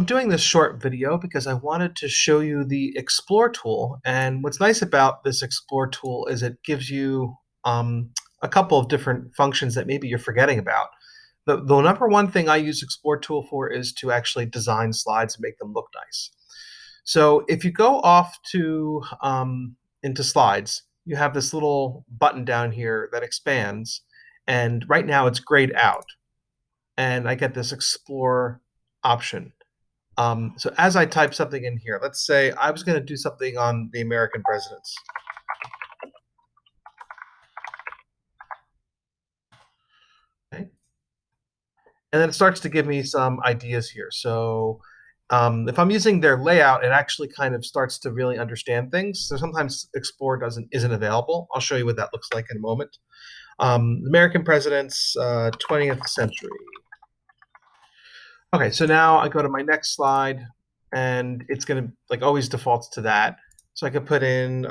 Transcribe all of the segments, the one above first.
I'm doing this short video because I wanted to show you the Explore tool. And what's nice about this Explore tool is it gives you a couple of different functions that maybe you're forgetting about. The number one thing I use Explore tool for is to actually design slides and make them look nice. So if you go off to into slides, you have this little button down here that expands. And right now it's grayed out. And I get this Explore option. So as I type something in here, let's say I was going to do something on the American presidents. Okay. And then it starts to give me some ideas here. So if I'm using their layout, it actually kind of starts to really understand things. So sometimes Explore isn't available. I'll show you what that looks like in a moment. American presidents, 20th century. Okay, so now I go to my next slide, and it's going to, like always, defaults to that. So I could put in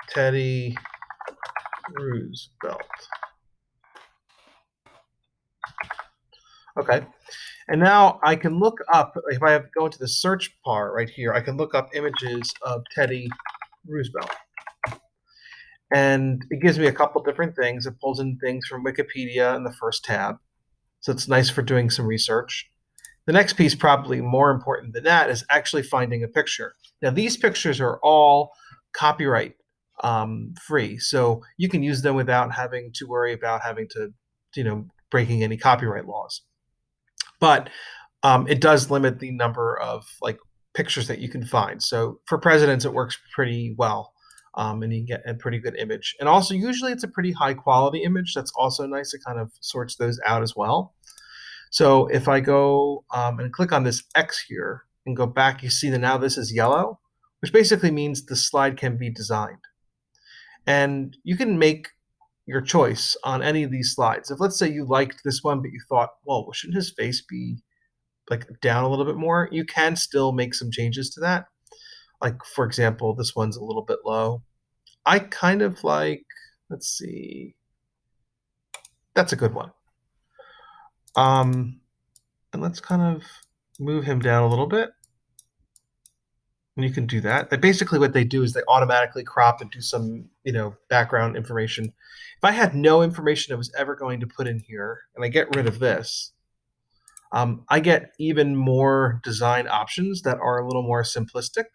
Teddy Roosevelt. Okay, and now I can look up, if I go into the search bar right here, I can look up images of Teddy Roosevelt. And it gives me a couple different things. It pulls in things from Wikipedia in the first tab. So it's nice for doing some research. The next piece, probably more important than that, is actually finding a picture. Now, these pictures are all copyright free, so you can use them without having to worry about having to, breaking any copyright laws. But it does limit the number of pictures that you can find. So for presidents, it works pretty well, and you get a pretty good image. And also, usually, it's a pretty high quality image. That's also nice. It kind of sorts those out as well. So if I go and click on this X here and go back, you see that now this is yellow, which basically means the slide can be designed. And you can make your choice on any of these slides. If let's say you liked this one, but you thought, well, shouldn't his face be down a little bit more? You can still make some changes to that. Like, for example, this one's a little bit low. I kind of let's see, that's a good one. And let's kind of move him down a little bit. And you can do that. Basically what they do is they automatically crop and do some, background information. If I had no information I was ever going to put in here and I get rid of this, I get even more design options that are a little more simplistic,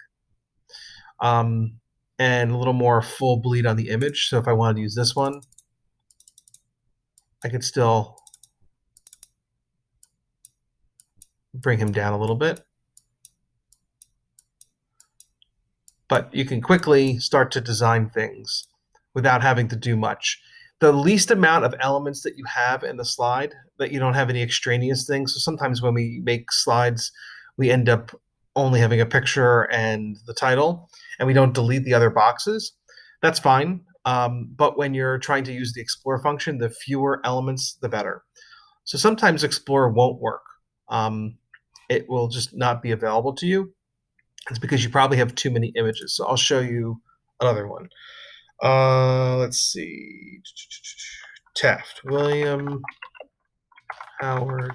and a little more full bleed on the image. So if I wanted to use this one, I could still bring him down a little bit. But you can quickly start to design things without having to do much. The least amount of elements that you have in the slide, that you don't have any extraneous things. So sometimes when we make slides, we end up only having a picture and the title, and we don't delete the other boxes. That's fine. But when you're trying to use the Explore function, the fewer elements, the better. So sometimes Explore won't work. It will just not be available to you. It's because you probably have too many images. So I'll show you another one. Let's see. Taft. William Howard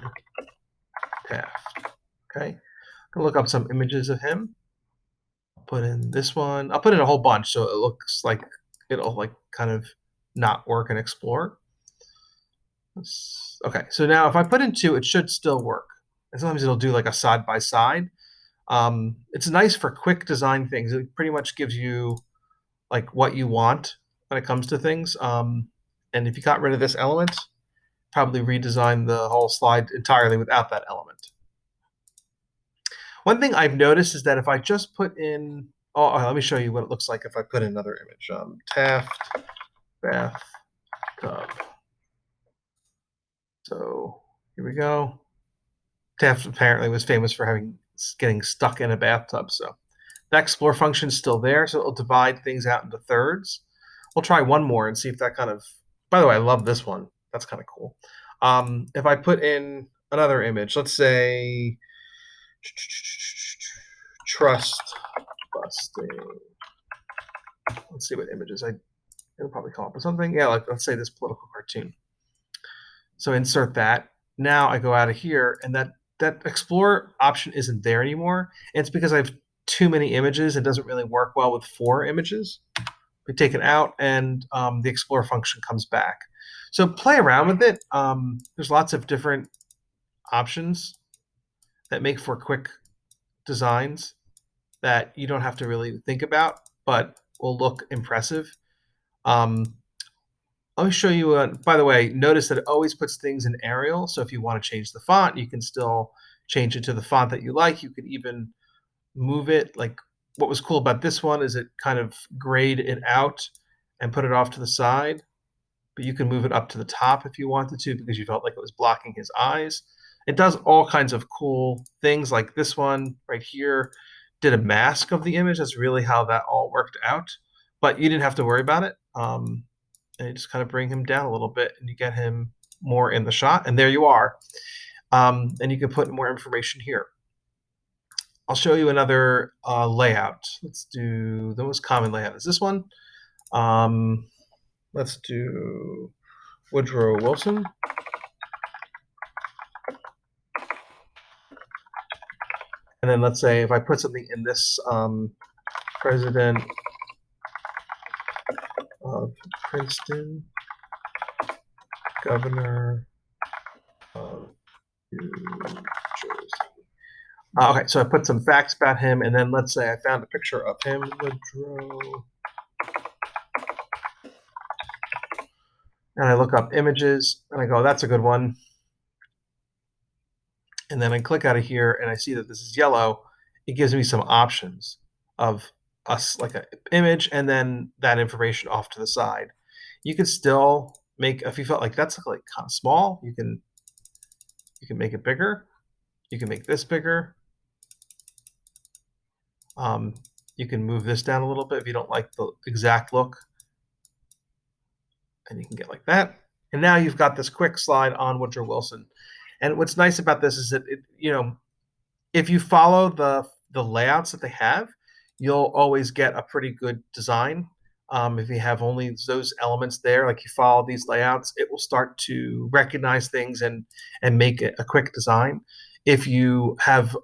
Taft. Okay. I'll look up some images of him. I'll put in this one. I'll put in a whole bunch so it looks like it'll kind of not work and Explore. Okay. So now if I put in two, it should still work. And sometimes it'll do a side by side. It's nice for quick design things. It pretty much gives you what you want when it comes to things. And if you got rid of this element, probably redesign the whole slide entirely without that element. One thing I've noticed is that if I just put in, let me show you what it looks like if I put in another image. Taft bathtub. So here we go. Taft apparently was famous for getting stuck in a bathtub. So the Explore function is still there, so it'll divide things out into thirds. We'll try one more and see if that kind of. By the way, I love this one. That's kind of cool. If I put in another image, let's say trust busting. Let's see what images it'll probably come up with something. Yeah, let's say this political cartoon. So insert that. Now I go out of here, and that that explore option isn't there anymore. And it's because I have too many images. It doesn't really work well with 4 images. We take it out, and the explore function comes back. So play around with it. There's lots of different options that make for quick designs that you don't have to really think about, but will look impressive. Let me show you. By the way, notice that it always puts things in Arial. So if you want to change the font, you can still change it to the font that you like. You could even move it. Like, what was cool about this one is it kind of grayed it out and put it off to the side. But you can move it up to the top if you wanted to, because you felt like it was blocking his eyes. It does all kinds of cool things, like this one right here did a mask of the image. That's really how that all worked out. But you didn't have to worry about it. And you just kind of bring him down a little bit, and you get him more in the shot. And there you are. And you can put more information here. I'll show you another layout. Let's do the most common layout is this one. Let's do Woodrow Wilson. And then let's say if I put something in this president of Princeton, governor of New Jersey. Okay, so I put some facts about him, and then let's say I found a picture of him, Woodrow. And I look up images, and I go, that's a good one. And then I click out of here, and I see that this is yellow. It gives me some options of us, like an image, and then that information off to the side. You could still make, if you felt like that's like kind of small, you can make it bigger. You can make this bigger. You can move this down a little bit if you don't like the exact look. And you can get like that. And now you've got this quick slide on Woodrow Wilson. And what's nice about this is that, if you follow the layouts that they have, you'll always get a pretty good design. If you have only those elements there, like you follow these layouts, it will start to recognize things and make it a quick design. If you have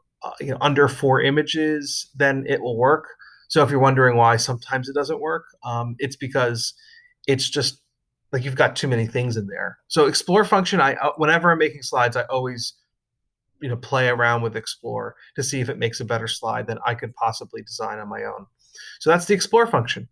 under 4 images, then it will work. So if you're wondering why sometimes it doesn't work, it's because it's just like you've got too many things in there. So explore function, whenever I'm making slides, I always play around with explore to see if it makes a better slide than I could possibly design on my own. So that's the explore function.